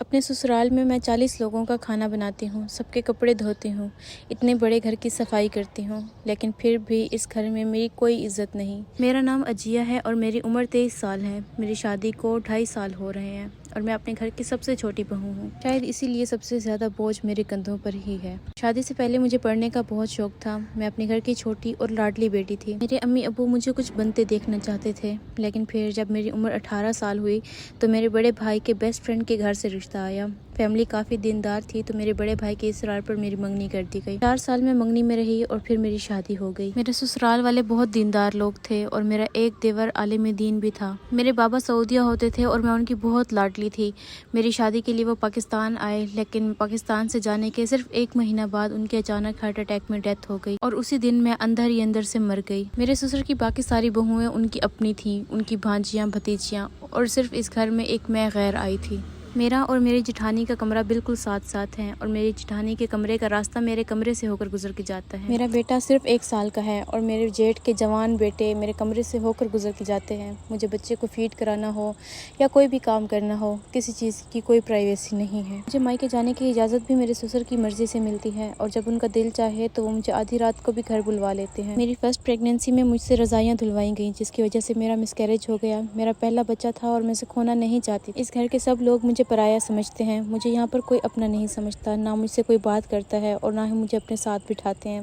اپنے سسرال میں 40 لوگوں کا کھانا بناتی ہوں، سب کے کپڑے دھوتی ہوں، اتنے بڑے گھر کی صفائی کرتی ہوں، لیکن پھر بھی اس گھر میں میری کوئی عزت نہیں۔ میرا نام عجیہ ہے اور میری عمر 23 سال ہے۔ میری شادی کو 2.5 سال ہو رہے ہیں اور میں اپنے گھر کی سب سے چھوٹی بہو ہوں۔ شاید اسی لیے سب سے زیادہ بوجھ میرے کندھوں پر ہی ہے۔ شادی سے پہلے مجھے پڑھنے کا بہت شوق تھا۔ میں اپنے گھر کی چھوٹی اور لاڈلی بیٹی تھی۔ میرے امی ابو مجھے کچھ بنتے دیکھنا چاہتے تھے، لیکن پھر جب میری عمر 18 سال ہوئی تو میرے بڑے بھائی کے بیسٹ فرینڈ کے گھر سے رشتہ آیا۔ فیملی کافی دیندار تھی تو میرے بڑے بھائی کے اصرار پر میری منگنی کر دی گئی۔ 4 سال میں منگنی میں رہی اور پھر میری شادی ہو گئی۔ میرے سسرال والے بہت دیندار لوگ تھے اور میرا ایک دیور عالم دین بھی تھا۔ میرے بابا سعودیہ ہوتے تھے اور میں ان کی بہت لاڈلی تھی۔ میری شادی کے لیے وہ پاکستان آئے، لیکن پاکستان سے جانے کے صرف 1 مہینہ بعد ان کے اچانک ہارٹ اٹیک میں ڈیتھ ہو گئی اور اسی دن میں اندر ہی اندر سے مر گئی۔ میرے سسر کی باقی ساری بہویں ان کی اپنی تھیں، ان کی بھانجیاں بھتیجیاں، اور صرف اس گھر میں ایک میں غیر آئی تھی۔ میرا اور میری جٹھانی کا کمرہ بالکل ساتھ ساتھ ہے اور میری جٹھانی کے کمرے کا راستہ میرے کمرے سے ہو کر گزر کے جاتا ہے۔ میرا بیٹا صرف 1 سال کا ہے اور میرے جیٹھ کے جوان بیٹے میرے کمرے سے ہو کر گزر کے جاتے ہیں۔ مجھے بچے کو فیڈ کرانا ہو یا کوئی بھی کام کرنا ہو، کسی چیز کی کوئی پرائیویسی نہیں ہے۔ مجھے مائکے جانے کی اجازت بھی میرے سسر کی مرضی سے ملتی ہے اور جب ان کا دل چاہے تو وہ مجھے آدھی رات کو بھی گھر بلوا لیتے ہیں۔ میری فرسٹ پریگنینسی میں مجھ سے رضائیاں دھلوائی گئیں، جس کی وجہ سے میرا مسکیریج ہو گیا۔ میرا پہلا بچہ تھا اور میں اسے کھونا نہیں چاہتی۔ اس گھر کے سب لوگ مجھے پرایا سمجھتے ہیں، مجھے یہاں پر کوئی اپنا نہیں سمجھتا، نہ مجھ سے کوئی بات کرتا ہے اور نہ ہی مجھے اپنے ساتھ بٹھاتے ہیں۔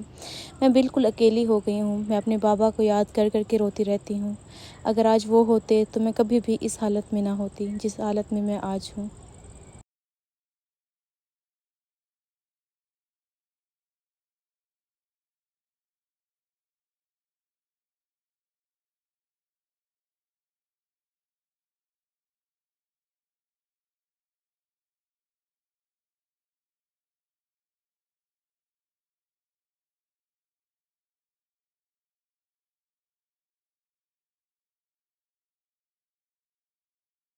میں بالکل اکیلی ہو گئی ہوں۔ میں اپنے بابا کو یاد کر کر کے روتی رہتی ہوں۔ اگر آج وہ ہوتے تو میں کبھی بھی اس حالت میں نہ ہوتی جس حالت میں آج ہوں۔